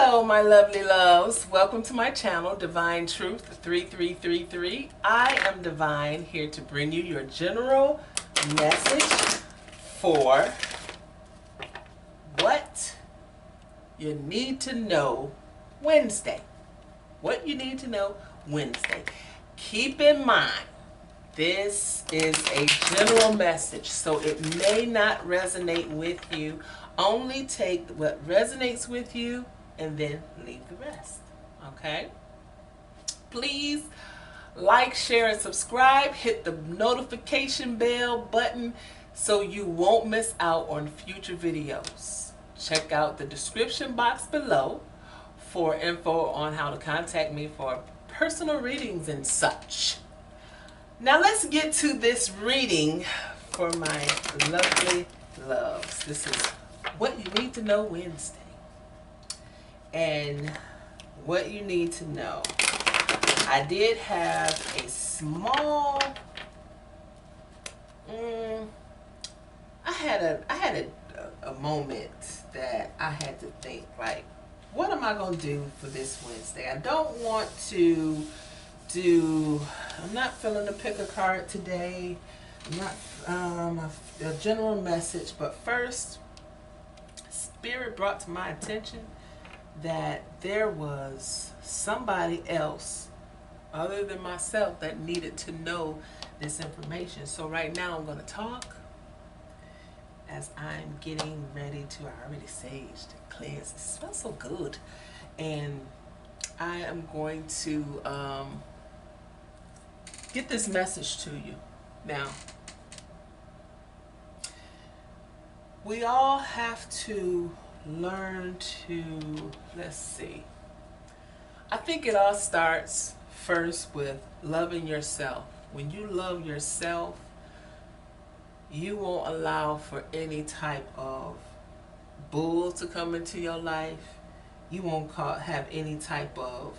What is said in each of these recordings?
Hello, my lovely loves. Welcome to my channel, Divine Truth 3333. I am Divine, here to bring you your general message for what you need to know Wednesday. What you need to know Wednesday. Keep in mind, this is a general message, so it may not resonate with you. Only take what resonates with you and then leave the rest. Okay? Please like, share, and subscribe. Hit the notification bell button so you won't miss out on future videos. Check out the description box below for info on how to contact me for personal readings and such. Now let's get to this reading for my lovely loves. This is what you need to know Wednesday. And what you need to know. I did have a small I had a moment that I had to think, like, what am I going to do for this Wednesday? I don't want to I'm not feeling to pick a card today. I'm not a general message, but first, Spirit brought to my attention that there was somebody else other than myself that needed to know this information. So right now I'm going to talk as I'm getting ready to, I already saged and cleansed. It smells so good. And I am going to get this message to you. Now, we all have to learn to, let's see. I think it all starts first with loving yourself. When you love yourself, you won't allow for any type of bull to come into your life. You won't have any type of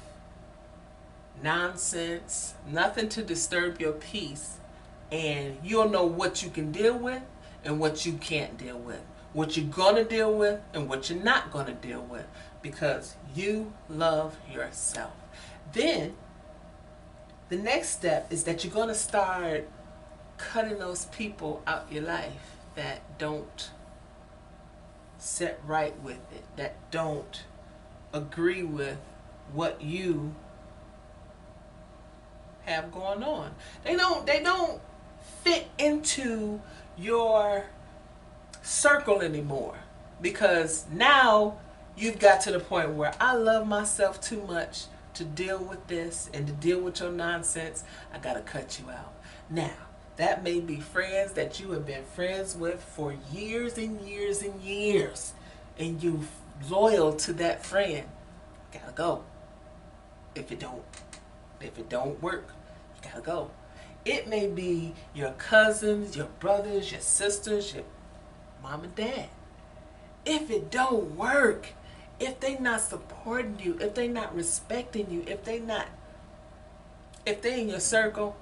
nonsense, nothing to disturb your peace, and you'll know what you can deal with and what you can't deal with, what you're going to deal with and what you're not going to deal with, because you love yourself. Then the next step is that you're going to start cutting those people out your life that don't sit right with it, that don't agree with what you have going on. They don't fit into your circle anymore, because now you've got to the point where I love myself too much to deal with this and to deal with your nonsense. I gotta cut you out. Now, that may be friends that you have been friends with for years and years and years, and you're loyal to that friend. Gotta go. If it don't work, you gotta go. It may be your cousins, your brothers, your sisters, your mom and dad. If it don't work, if they not supporting you, if they not respecting you, if they in your circle,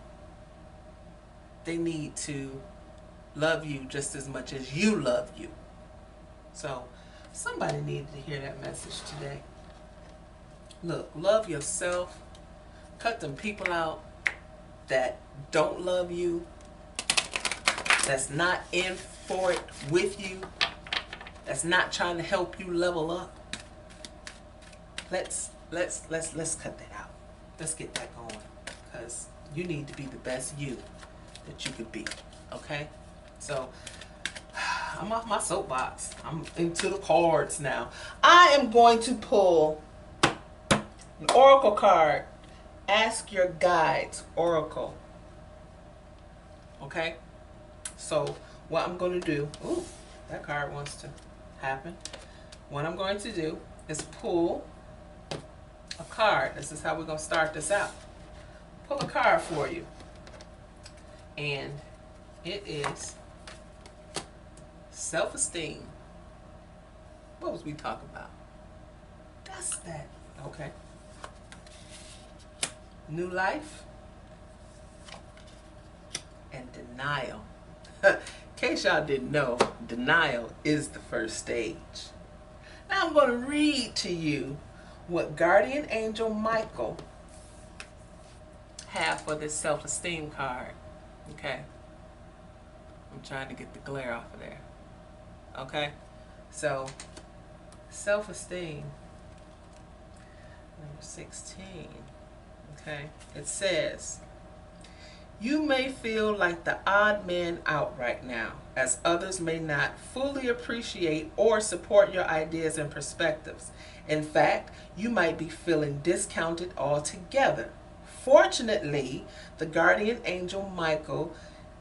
they need to love you just as much as you love you. So somebody needed to hear that message today. Look, love yourself. Cut them people out that don't love you, that's not in for it with you, that's not trying to help you level up. Let's cut that out. Let's get that going, because you need to be the best you that you could be. Okay? So I'm off my soapbox. I'm into the cards now. I am going to pull an oracle card. Ask your guides, oracle. Okay? So what I'm going to do, ooh, that card wants to happen. What I'm going to do is pull a card. This is how we're going to start this out. Pull a card for you. And it is self-esteem. What was we talking about? That's that. Okay. New life and denial. In case y'all didn't know, denial is the first stage. Now I'm going to read to you what guardian angel Michael have for this self-esteem card. Okay. I'm trying to get the glare off of there. Okay. So, self-esteem, number 16. Okay. It says, you may feel like the odd man out right now, as others may not fully appreciate or support your ideas and perspectives. In fact, you might be feeling discounted altogether. Fortunately, the guardian angel Michael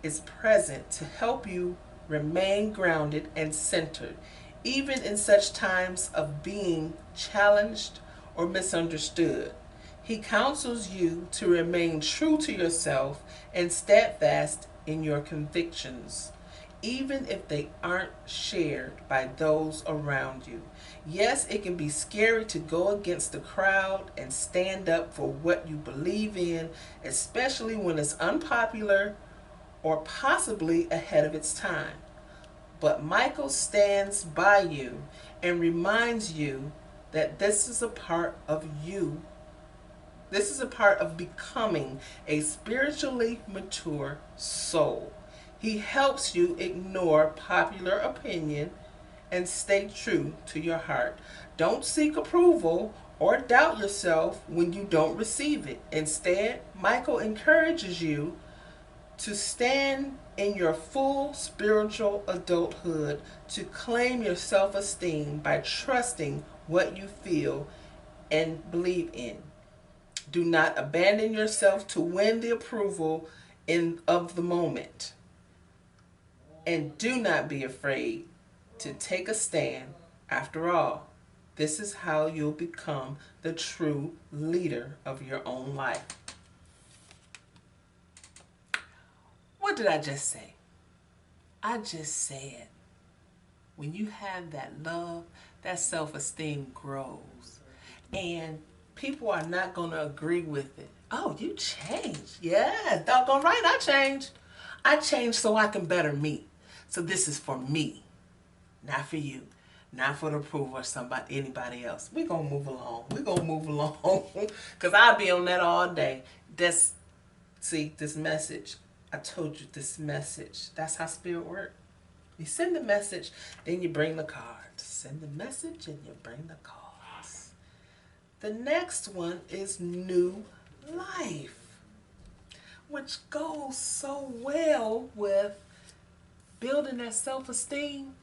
is present to help you remain grounded and centered, even in such times of being challenged or misunderstood. He counsels you to remain true to yourself and steadfast in your convictions, even if they aren't shared by those around you. Yes, it can be scary to go against the crowd and stand up for what you believe in, especially when it's unpopular or possibly ahead of its time. But Michael stands by you and reminds you that this is a part of you. This is a part of becoming a spiritually mature soul. He helps you ignore popular opinion and stay true to your heart. Don't seek approval or doubt yourself when you don't receive it. Instead, Michael encourages you to stand in your full spiritual adulthood, to claim your self-esteem by trusting what you feel and believe in. Do not abandon yourself to win the approval of the moment. And do not be afraid to take a stand. After all, this is how you'll become the true leader of your own life. What did I just say? I just said, when you have that love, that self-esteem grows. And people are not going to agree with it. Oh, you changed. Yeah, doggone right, I changed. I changed so I can better me. So this is for me, not for you, not for the approval of anybody else. We're going to move along. We're going to move along. Because I'll be on that all day. See, this message. I told you this message. That's how spirit works. You send the message, then you bring the cards. Send the message and you bring the cards. The next one is new life, which goes so well with building that self-esteem,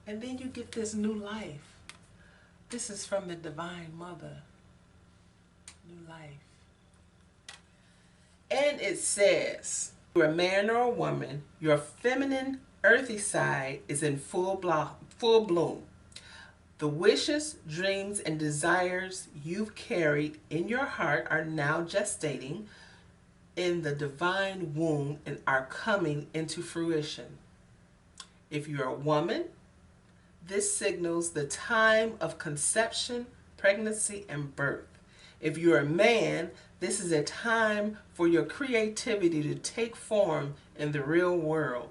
and then you get this new life. This is from the Divine Mother. New life. And it says, you're a man or a woman, your feminine, earthy side is in full bloom. The wishes, dreams, and desires you've carried in your heart are now gestating in the divine womb and are coming into fruition. If you're a woman, this signals the time of conception, pregnancy, and birth. If you're a man, this is a time for your creativity to take form in the real world.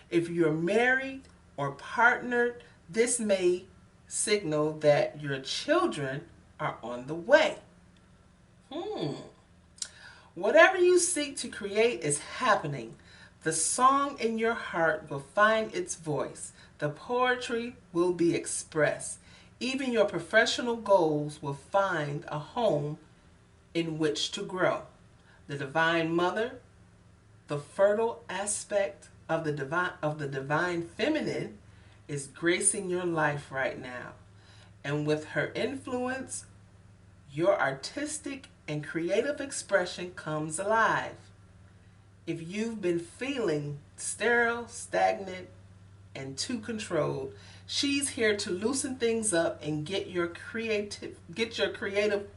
If you're married or partnered, this may signal that your children are on the way. Whatever you seek to create is happening. The song in your heart will find its voice. The poetry will be expressed. Even your professional goals will find a home in which to grow. The Divine Mother, the fertile aspect of the divine feminine, is gracing your life right now. And with her influence, your artistic and creative expression comes alive. If you've been feeling sterile, stagnant, and too controlled, she's here to loosen things up and get your creative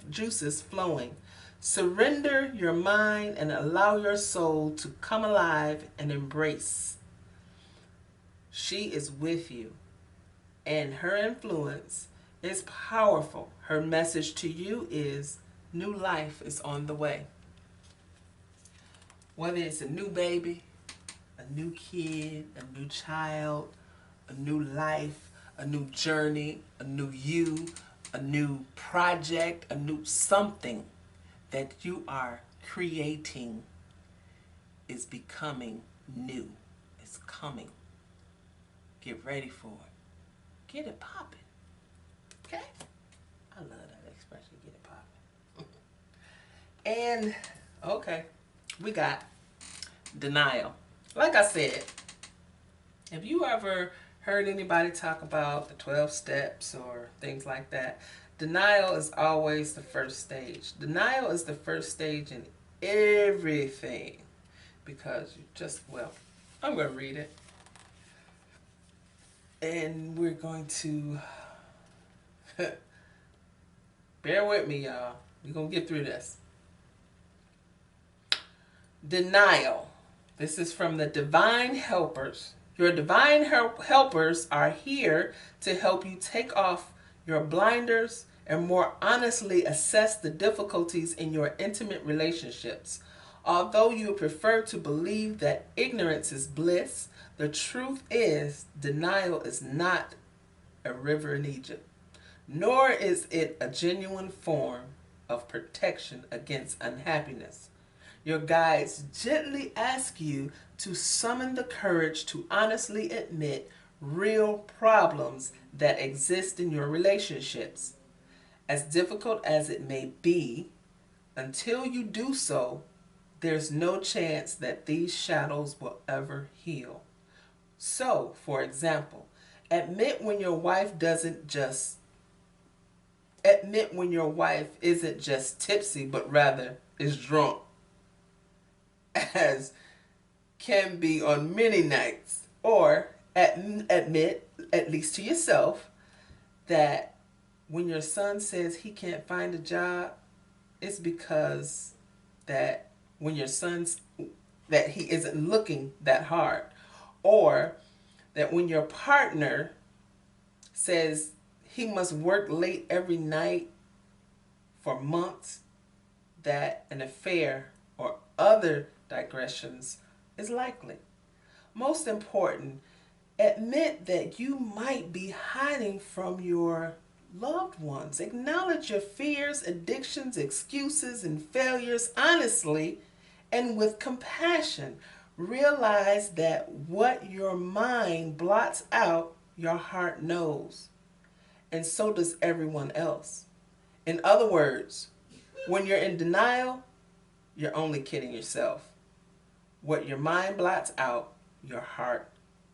juices flowing. Surrender your mind and allow your soul to come alive and embrace. She is with you, and her influence is powerful. Her message to you is new life is on the way. Whether it's a new baby, a new kid, a new child, a new life, a new journey, a new you, a new project, a new something that you are creating is becoming new. It's coming. Get ready for it. Get it popping. Okay? I love that expression, get it popping. And, okay, we got denial. Like I said, have you ever heard anybody talk about the 12 steps or things like that? Denial is always the first stage. Denial is the first stage in everything because you just, well, I'm going to read it. And we're going to, bear with me, y'all. We're going to get through this. Denial. This is from the Divine Helpers. Your divine helpers are here to help you take off your blinders and more honestly assess the difficulties in your intimate relationships. Although you prefer to believe that ignorance is bliss, the truth is denial is not a river in Egypt, nor is it a genuine form of protection against unhappiness. Your guides gently ask you to summon the courage to honestly admit real problems that exist in your relationships. As difficult as it may be, until you do so, there's no chance that these shadows will ever heal. So, for example, admit when your wife isn't just tipsy, but rather is drunk, as can be on many nights. Or admit, at least to yourself, that when your son says he can't find a job, it's because that when your son's that he isn't looking that hard. Or that when your partner says he must work late every night for months, that an affair or other digressions is likely. Most important, admit that you might be hiding from your loved ones. Acknowledge your fears, addictions, excuses, and failures honestly and with compassion. Realize that what your mind blots out, your heart knows. And so does everyone else. In other words, when you're in denial, you're only kidding yourself. What your mind blots out, your heart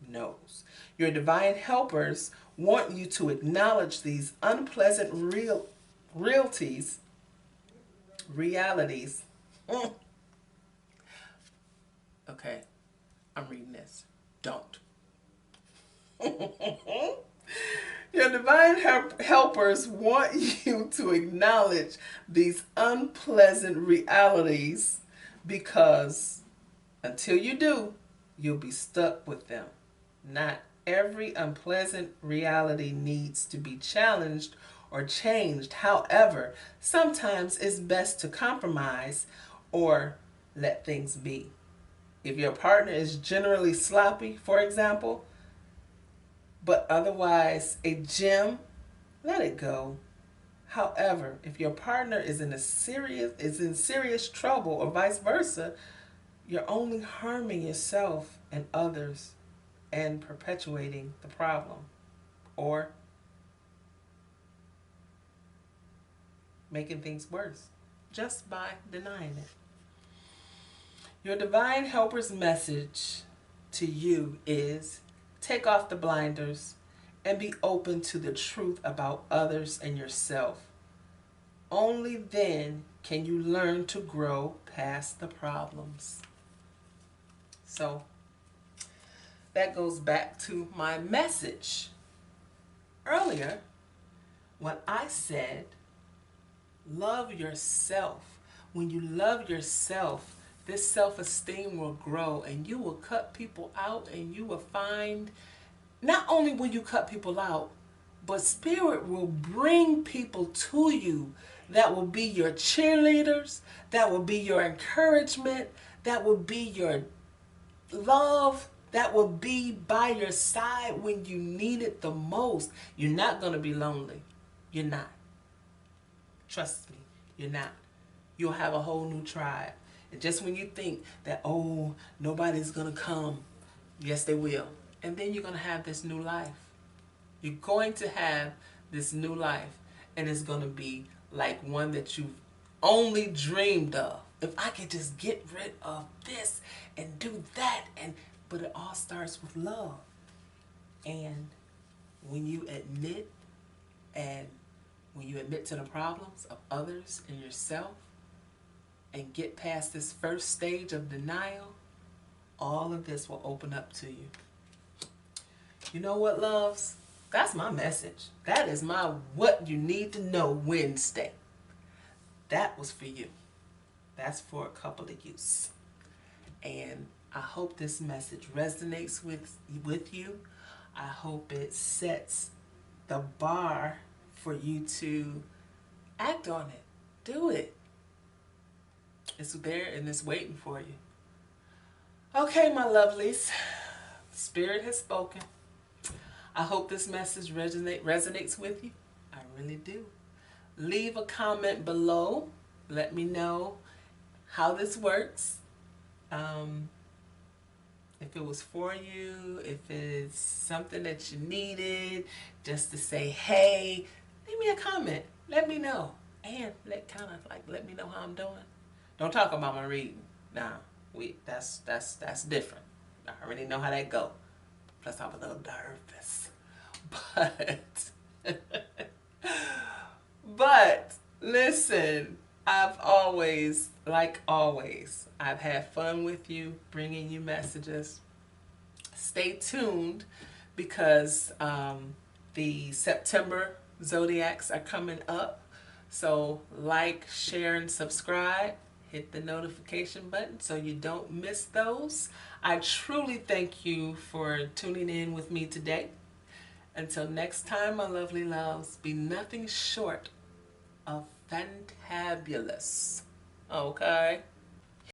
knows. Your divine helpers want you to acknowledge these unpleasant realities. Okay, I'm reading this. Don't. Your divine helpers want you to acknowledge these unpleasant realities because until you do, you'll be stuck with them. Not every unpleasant reality needs to be challenged or changed. However, sometimes it's best to compromise or let things be. If your partner is generally sloppy, for example, but otherwise a gem, let it go. However, if your partner is in serious trouble or vice versa, you're only harming yourself and others and perpetuating the problem or making things worse just by denying it. Your divine helper's message to you is take off the blinders and be open to the truth about others and yourself. Only then can you learn to grow past the problems. So that goes back to my message earlier when I said, love yourself. When you love yourself, this self-esteem will grow and you will cut people out and you will find, not only will you cut people out, but Spirit will bring people to you that will be your cheerleaders, that will be your encouragement, that will be your love, that will be by your side when you need it the most. You're not going to be lonely. You're not. Trust me, you're not. You'll have a whole new tribe. And just when you think that, oh, nobody's going to come, yes, they will. And then you're going to have this new life. You're going to have this new life, and it's going to be like one that you've only dreamed of. If I could just get rid of this and do that, but it all starts with love. And when you admit and when you admit to the problems of others and yourself and get past this first stage of denial, all of this will open up to you. You know what, loves? That's my message. That is my What You Need to Know Wednesday. That was for you. That's for a couple of yous. And I hope this message resonates with you. I hope it sets the bar for you to act on it. Do it. It's there and it's waiting for you. Okay, my lovelies. Spirit has spoken. I hope this message resonates with you. I really do. Leave a comment below. Let me know how this works. If it was for you, if it's something that you needed, just to say, hey, leave me a comment. Let me know. And let me know how I'm doing. Don't talk about my reading. Nah, that's different. I already know how that go. Plus I'm a little nervous. But listen, I've had fun with you, bringing you messages. Stay tuned because the September Zodiacs are coming up. So like, share, and subscribe. Hit the notification button so you don't miss those. I truly thank you for tuning in with me today. Until next time, my lovely loves, be nothing short of fantabulous. Okay?